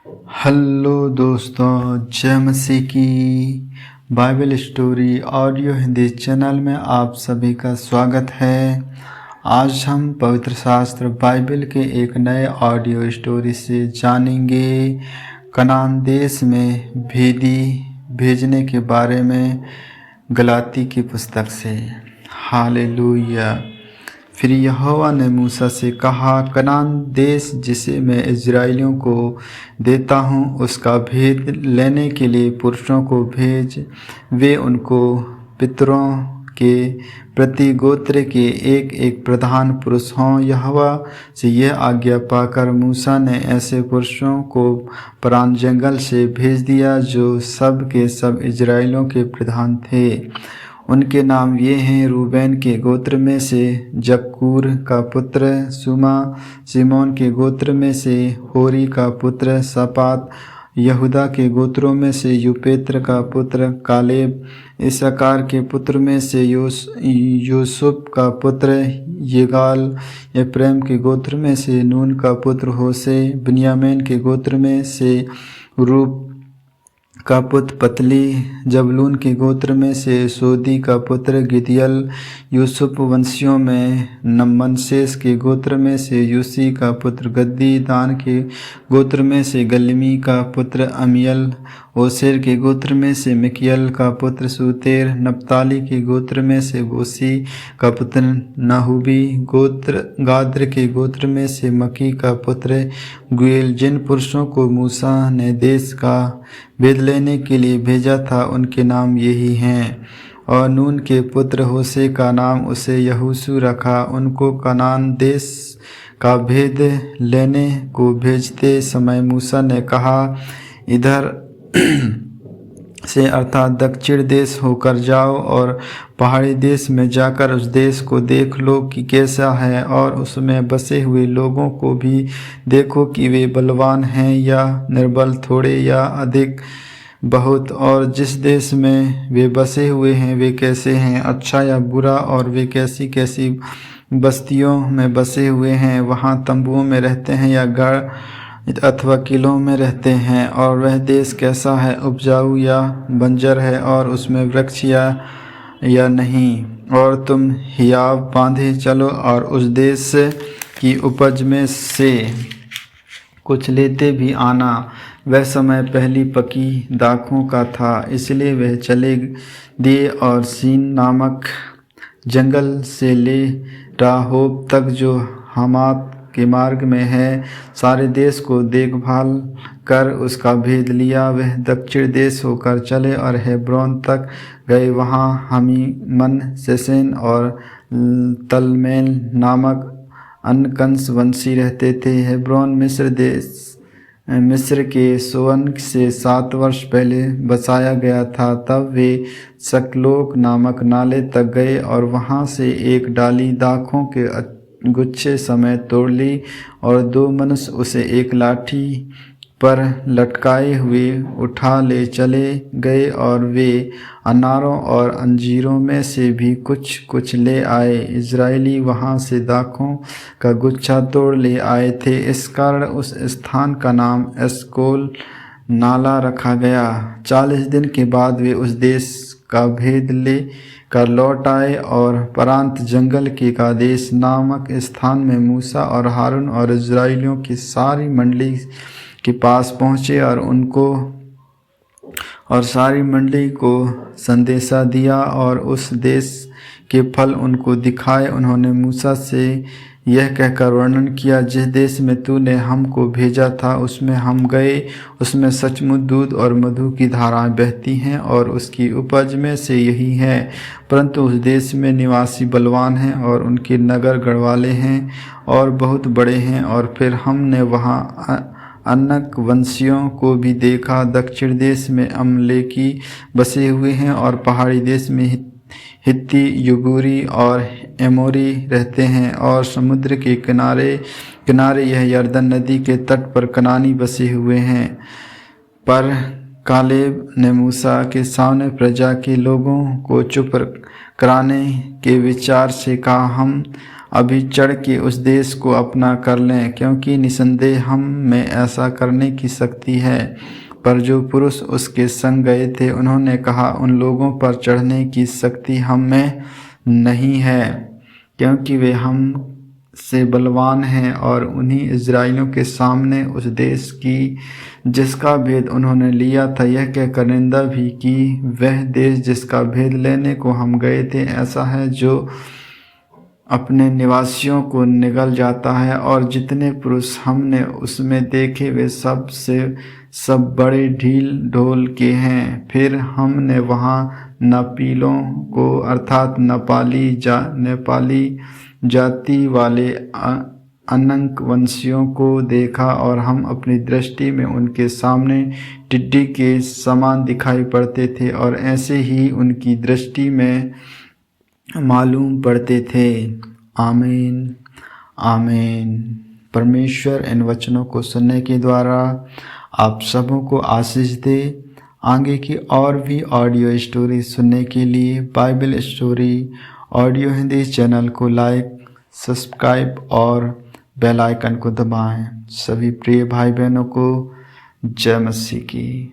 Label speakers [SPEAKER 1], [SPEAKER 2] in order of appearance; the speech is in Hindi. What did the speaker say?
[SPEAKER 1] हेलो दोस्तों, जय मसीह की। Bible story audio Hindi channel में आप सभी का स्वागत है। आज हम पवित्र शास्त्र बाइबल के एक नए ऑडियो स्टोरी से जानेंगे कनान देश में भेजने के बारे में, गलाती की पुस्तक से। हालेलुया। फिर यहोवा ने मूसा से कहा, कनान देश जिसे मैं इज़राइलियों को देता हूँ उसका भेद लेने के लिए पुरुषों को भेज। वे उनको पितरों के प्रति गोत्र के एक एक प्रधान पुरुष हों। यहोवा से यह आज्ञा पाकर मूसा ने ऐसे पुरुषों को परान जंगल से भेज दिया जो सब के सब इज़राइलियों के प्रधान थे। उनके नाम ये हैं, रूबेन के गोत्र में से जक्कूर का पुत्र सुमा, सिमोन के गोत्र में से होरी का पुत्र सपात, यहूदा के गोत्रों में से यूपेत्र का पुत्र कालेब, इस्साकार के पुत्र में से यूसुफ का पुत्र यगाल, एप्रैम के गोत्र में से नून का पुत्र होसे, बिन्यामीन के गोत्र में से रूप का पुत्र पतली, जबलून के गोत्र में से सोदी का पुत्र गिदियल, यूसुफ वंशियों में मनश्शेस के गोत्र में से यूसी का पुत्र गद्दी, दान के गोत्र में से गलमी का पुत्र अमियल, ओसेर के गोत्र में से मिकियल का पुत्र सूतेर, नप्ताली के गोत्र में से बोसी का पुत्र नाहूबी, गाद्र के गोत्र में से मकी का पुत्र गुएल। जिन पुरुषों को मूसा ने देश का भेद लेने के लिए भेजा था उनके नाम यही हैं। और नून के पुत्र होसे का नाम उसे यहोशू रखा। उनको कनान देश का भेद लेने को भेजते समय मूसा ने कहा, इधर से अर्थात दक्षिण देश होकर जाओ और पहाड़ी देश में जाकर उस देश को देख लो कि कैसा है, और उसमें बसे हुए लोगों को भी देखो कि वे बलवान हैं या निर्बल, थोड़े या अधिक, बहुत, और जिस देश में वे बसे हुए हैं वे कैसे हैं, अच्छा या बुरा, और वे कैसी कैसी बस्तियों में बसे हुए हैं, वहाँ तंबुओं में रहते हैं या गढ़ अथवा किलों में रहते हैं, और वह देश कैसा है, उपजाऊ या बंजर है, और उसमें वृक्ष या नहीं। और तुम हियाव बांधे चलो और उस देश की उपज में से कुछ लेते भी आना। वह समय पहली पकी दाखों का था, इसलिए वह चले दिए और सीन नामक जंगल से ले राहोब तक जो हमात के मार्ग में है, सारे देश को देखभाल कर उसका भेद लिया। वह दक्षिण देश होकर चले और हेब्रोन तक गए। वहाँ हमीमन, सेसेन और तलमेल नामक अनकंस वंशी रहते थे। हेब्रोन मिस्र के सोअन से 7 वर्ष पहले बसाया गया था। तब वे सकलोक नामक नाले तक गए और वहाँ से एक डाली दाखों के गुच्छे समेत तोड़ ली, और 2 मनुष्य उसे एक लाठी पर लटकाए हुए उठा ले चले गए, और वे अनारों और अंजीरों में से भी कुछ कुछ ले आए। इज़राइली वहाँ से दाखों का गुच्छा तोड़ ले आए थे। इस कारण उस स्थान का नाम एस्कोल नाला रखा गया। 40 दिन के बाद वे उस देश का भेद ले कर लौट आए और परांत जंगल के कादेश नामक स्थान में मूसा और हारून और इज़राइलियों की सारी मंडली के पास पहुँचे और सारी मंडली को संदेशा दिया और उस देश के फल उनको दिखाए। उन्होंने मूसा से यह कहकर वर्णन किया, जिस देश में तूने हमको भेजा था उसमें हम गए। उसमें सचमुच दूध और मधु की धाराएं बहती हैं और उसकी उपज में से यही है। परंतु उस देश में निवासी बलवान हैं और उनके नगर गढ़वाले हैं और बहुत बड़े हैं। और फिर हमने वहाँ अनक वंशियों को भी देखा। दक्षिण देश में अमलेकी बसे हुए हैं और पहाड़ी देश में हित्ती, युगूरी और एमोरी रहते हैं, और समुद्र के किनारे यह यरदन नदी के तट पर कनानी बसे हुए हैं। पर कालेब ने मूसा के सामने प्रजा के लोगों को चुप कराने के विचार से कहा, हम अभी चढ़ के उस देश को अपना कर लें, क्योंकि निसंदेह हम में ऐसा करने की शक्ति है। पर जो पुरुष उसके संग गए थे उन्होंने कहा, उन लोगों पर चढ़ने की शक्ति हम में नहीं है, क्योंकि वे हम से बलवान हैं। और उन्हीं इज़राइलियों के सामने उस देश की जिसका भेद उन्होंने लिया था यह कहकर निंदा भी की, वह देश जिसका भेद लेने को हम गए थे ऐसा है जो अपने निवासियों को निगल जाता है। और जितने पुरुष हमने उसमें देखे वे सब से सब बड़े ढील ढोल के हैं। फिर हमने वहाँ नपीलों को अर्थात नेपाली जाति वाले अनंक वंशियों को देखा, और हम अपनी दृष्टि में उनके सामने टिड्डी के समान दिखाई पड़ते थे और ऐसे ही उनकी दृष्टि में मालूम पड़ते थे। आमीन आमीन। परमेश्वर इन वचनों को सुनने के द्वारा आप सबों को आशीष दे। आगे की और भी ऑडियो स्टोरी सुनने के लिए Bible story audio Hindi channel को लाइक, सब्सक्राइब और बेल आइकन को दबाएं। सभी प्रिय भाई बहनों को जय मसीह की।